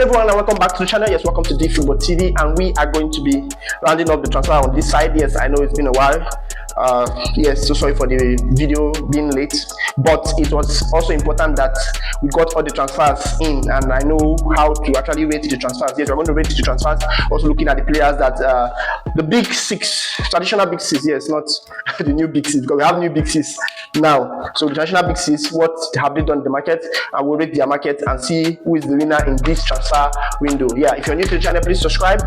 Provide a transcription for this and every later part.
Hello everyone and welcome back to the channel. Yes, welcome to Football TV, and we are going to be rounding up the transfer on this side. Yes, I know it's been a while. Yes, so sorry for the video being late, but it was also important that we got all the transfers in, and I know how to actually rate the transfers. Yes, we're going to rate the transfers, also looking at the players that the big six, traditional big six. Yes, not the new big six, because we have new big six now. So the traditional big six, what have they done in the market, and we'll rate their market and see who is the winner in this transfer window. Yeah, if you're new to the channel, please subscribe,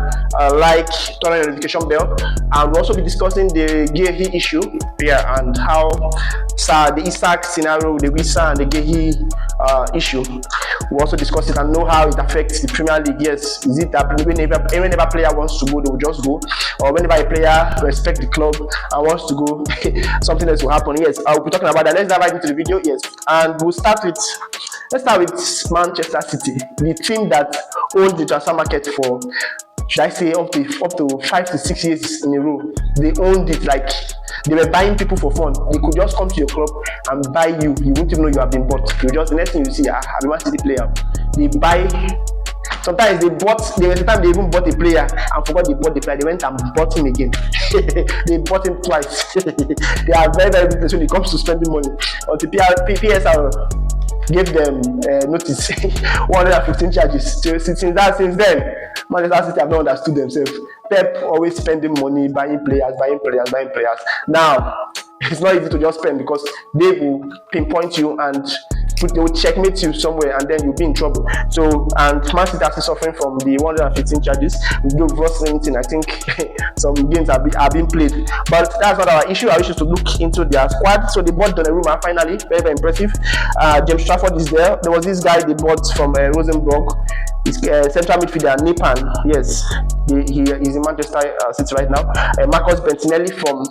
like, turn on the notification bell, and we'll also be discussing the Gehi issue here and how the Isak scenario, the Wisa and the Gehi issue. We'll also discuss it and know how it affects the Premier League. Yes, is it that whenever a player wants to go, they will just go, or whenever a player respects the club and wants to go, something else will happen? Yes, I'll be talking about that. Let's dive right into the video. Yes, and we'll start with Manchester City, the team that owns the transfer market for, should I say, up to 5 to 6 years in a row. They owned it. Like, they were buying people for fun. They could just come to your club and buy you. You wouldn't even know you have been bought. You just, the next thing you see, I'm a Man City player. They buy. Sometimes there was a time they even bought a player and forgot they bought the player. They went and bought him again. They bought him twice. They are very, very good when it comes to spending money. Until PSR gave them notice, 115 charges. Since then, Manchester City have not understood themselves. Pep always spending money, buying players. Now, it's not easy to just spend, because they will pinpoint you and they will checkmate you somewhere, and then you'll be in trouble. So, and Man City is suffering from the 115 charges. We don't reverse anything. I think some games are being played, but that's not our issue. Our issue is to look into their squad. So they bought Donnarumma finally, very, very impressive. James Trafford is there. There was this guy they bought from Rosenborg. He's central midfielder, Nepan. Yes, he is in Manchester City right now. Marcus Bentinelli from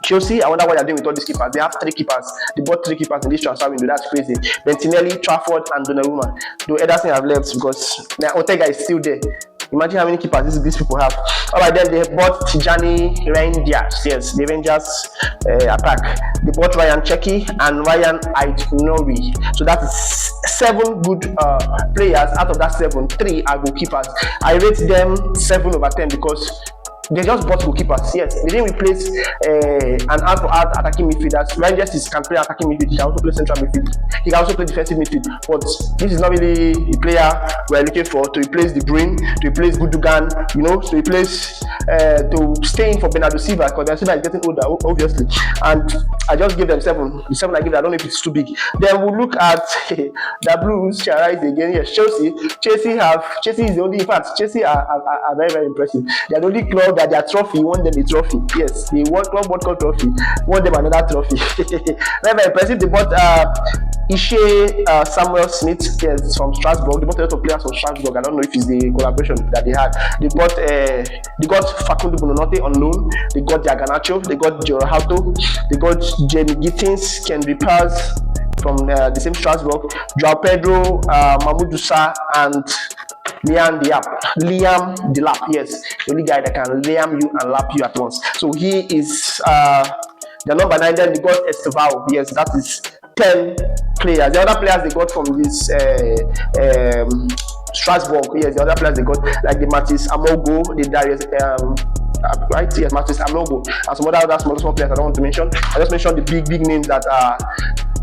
Chelsea. I wonder what they're doing with all these keepers. They have 3 keepers. They bought 3 keepers in this transfer window. That's crazy. Bentinelli, Trafford, and Donnarumma. Though Ederson have left, because Ortega is still there. Imagine how many keepers these people have. All right, then they bought Tijani Rangers. Yes, the Rangers attack. They bought Ryan Cherki and Ryan Aït-Nouri. So that is 7 good players. Out of that 7, 3 are goalkeepers. I rate them 7/10 because they just bought goalkeepers. Yes, they didn't replace an out-for-out attacking midfielder. Rangers can play attacking midfield. He can also play central midfield. He can also play defensive midfield. But this is not really the player we're looking for to replace De Bruyne, to replace Gundogan, to replace, to stay in for Bernardo Silva, because Bernardo Silva is getting older, obviously. And I just give them 7. The 7 I give them, I don't know if it's too big. Then we'll look at the Blues shall rise again. Yes, Chelsea is the only, in fact, Chelsea are very, very impressive. They are the only club that their trophy won them a trophy. Yes, they won Club World Cup trophy, won them another trophy. Very, very impressive. They bought Ishe Samuel Smith, yes, from Strasbourg. They bought a lot of players from Strasbourg. I don't know if it's the collaboration that they had. They got Facundo Buonanotte on loan. They got Garnacho. They got Jorahauto. They got Jamie Gittins, Kendry Paz from the same Strasbourg. Joao Pedro, Mahmoud Dusa, and Liam Delap. Yes, the only guy that can liam you and lap you at once. So he is the number 9. Then they got Estevao. Yes, that is 10 players. The other players they got from this Strasbourg. Yes, the other players they got, like the Matis Amogo, the Darius right? Yes, Matis Amogo, and some other small players I don't want to mention. I just mentioned the big names that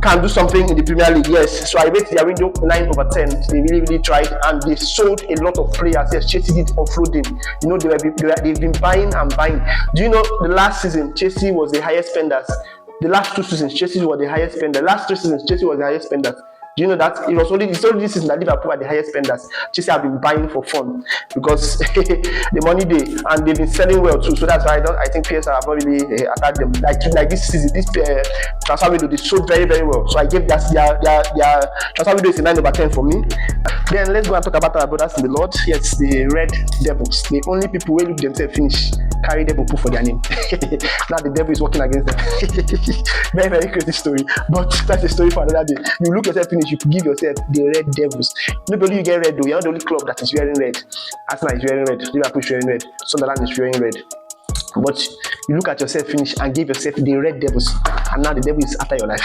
can do something in the Premier League. Yes, so I rate their window 9/10. They really tried, and they sold a lot of players. Yes, Chelsea did offloading. They've been buying and buying. Do you know the last season Chelsea was the highest spenders? The last 2 seasons Chelsea were the highest spender. Last 3 seasons Chelsea was the highest spenders. Do you know that? It's only this season that Liverpool are the highest spenders. Chelsea have been buying for fun because the money and they've been selling well too. So that's why I think PSR have not really attacked them. Like this season, this transfer window, they sold very, very well. So I gave their transfer window is a 9/10 for me. Then let's go and talk about our brothers in the Lord. Yes, the Red Devils. The only people who look themselves finish carry devil put for their name. Now the devil is working against them. Very, very crazy story. But that's a story for another day. You look yourself finish, you give yourself the Red Devils. Nobody you get red though. You're not the only club that is wearing red. Arsenal is wearing red. Liverpool is wearing red. Sunderland is wearing red. But you look at yourself finish and give yourself the Red Devils, and now the devil is after your life.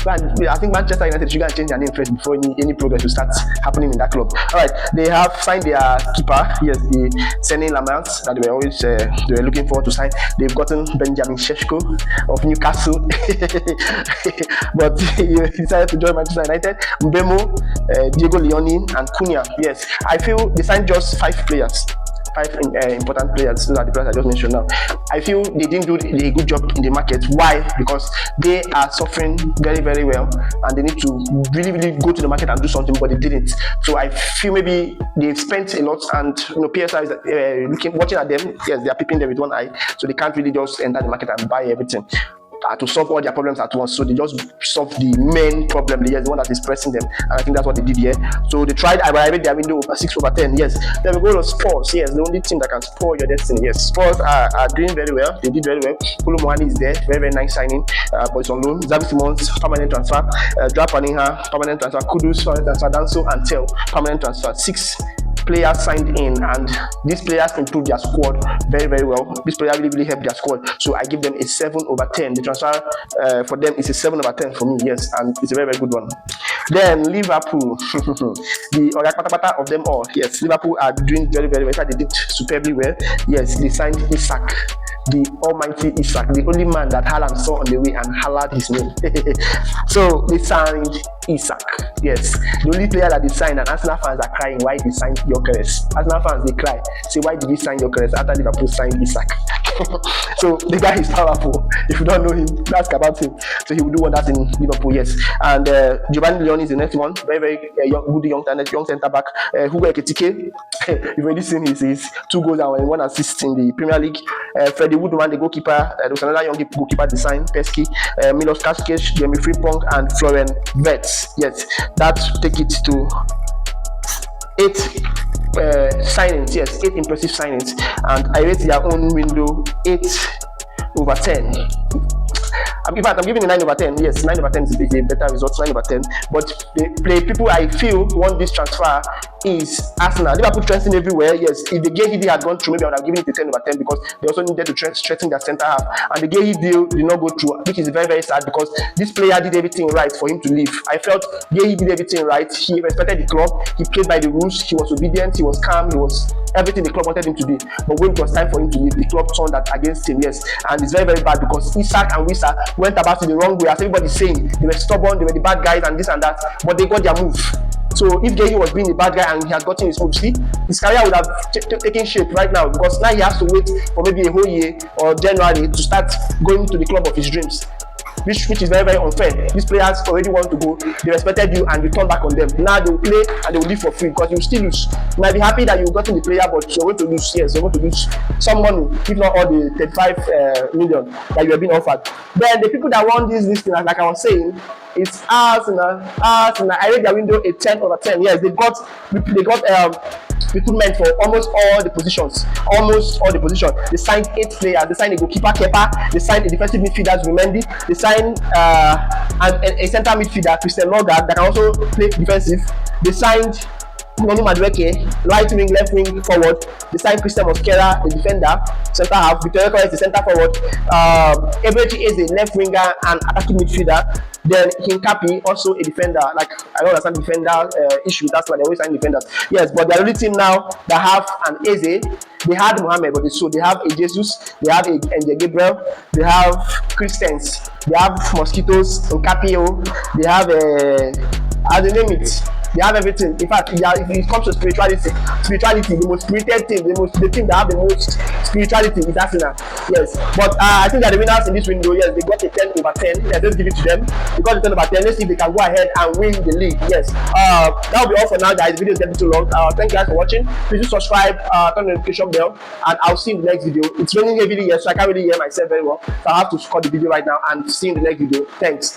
I think Manchester United should go and change their name first before any progress will start happening in that club. All right, they have signed their keeper. Yes, the Sene Lamont that they were always they were looking forward to sign. They've gotten Benjamin Šeško of Newcastle, but he decided to join Manchester United. Mbemo, Diego Leone, and Cunha. Yes, I feel they signed just 5 players. 5 important players. Those are the players I just mentioned now. I feel they didn't do a good job in the market. Why? Because they are suffering very, very well, and they need to really, really go to the market and do something, but they didn't. So I feel maybe they've spent a lot, and PSI is watching at them. Yes, they are peeping them with one eye, so they can't really just enter the market and buy everything to solve all their problems at once. So they just solve the main problem, the one that is pressing them, and I think that's what they did here. So they tried. I read their window over 6/10. Yes, then we go to Spurs. Yes, the only team that can spoil your destiny. Yes, Spurs are doing very well. They did very well. Kolo Muani is there, very, very nice signing, but it's on loan. Xavi Simons, permanent transfer. Dra Paninha, permanent transfer. Kudus, permanent transfer. Danso and Tel, permanent transfer. 6 players signed in, and these players improved their squad very, very well. This player really, really helped their squad. So I give them a 7/10. The transfer for them is a 7/10 for me. Yes, and it's a very, very good one. Then Liverpool, the Patapata of them all. Yes, Liverpool are doing very, very well. They did superbly well. Yes, they signed Isak, the almighty Isak, the only man that Haaland saw on the way and hollered his name. So they signed Isak. Yes, the only player that they signed, and Arsenal fans are crying why they signed Gyökeres. Arsenal fans, they cry, say, why did he sign Gyökeres after Liverpool signed Isak? So the guy is powerful. If you don't know him, ask about him. So he will do wonders in Liverpool. Yes, and Giovanni Leone is the next one. Very, very good young centre back. Hugo Ekitike. You've already seen his 2 goals and 1 assist in the Premier League. Freddie Woodman, the goalkeeper. There was another young goalkeeper design, Pesky. Milos Kaskich, Jeremy Frimpong, and Florian Wirtz. Yes, that take it to 8 signings. Yes, 8 impressive signings, and I rate their own window 8/10. In fact, I'm giving a 9/10. Yes, 9/10 is a better result. 9/10. But the people I feel want this transfer is Arsenal. Liverpool strengthening everywhere. Yes, if the Gay deal had gone through, maybe I would have given it a 10/10 because they also needed to strengthen their centre half. And the Gay deal did not go through, which is very, very sad because this player did everything right for him to leave. I felt Gay did everything right. He respected the club. He played by the rules. He was obedient. He was calm. He was everything the club wanted him to be. But when it was time for him to leave, the club turned that against him. Yes, and it's very, very bad because Isak and Wissa went about it the wrong way. As everybody's saying, they were stubborn, they were the bad guys and this and that, but they got their move. So if Gay was being a bad guy and he had gotten his move, see, his career would have taken shape right now because now he has to wait for maybe a whole year or January to start going to the club of his dreams. Which is very, very unfair. These players already want to go, they respected you and you turn back on them. Now they will play and they will leave for free because you will still lose. You might be happy that you got in the player, but you're going to lose. Yes, you're going to lose some money, if not all the 35 million that you have been offered. Then the people that want this thing, like I was saying, it's Arsenal. I read their window a 10/10. Yes, they got recruitment for almost all the positions. They signed 8 players. They signed a goalkeeper, Kepa. They signed a defensive midfielder, Zumendi. They signed a centre midfielder, Christian Norgard, that can also play defensive. They signed Nonu Madueke, right wing, left wing, forward. They signed Christian Mosquera, the defender, centre half. Victor Eko is the centre forward. Ebrechi is the left winger and attacking midfielder. Then Hincapi, also a defender. Like, I don't understand defender issue. That's why they always sign defenders. Yes, but the only team now that have an Eze. They had Mohamed, but they have a Jesus. They have a Gabriel. They have Christians. They have Mosquitoes, Capio. They have as they name it. They have everything. In fact, if it comes to spirituality, the most spirited team, the team that have the most spirituality is Arsenal. Yes, but I think that the winners in this window, yes, they got a 10/10. Yes, let's give it to them. They got a 10/10. Let's see if they can go ahead and win the league. Yes, that will be all for now, guys. The video is getting too long. Thank you guys for watching. Please do subscribe, turn the notification bell, and I'll see you in the next video. It's raining heavily here, so I can't really hear myself very well. So I have to cut the video right now and see you in the next video. Thanks.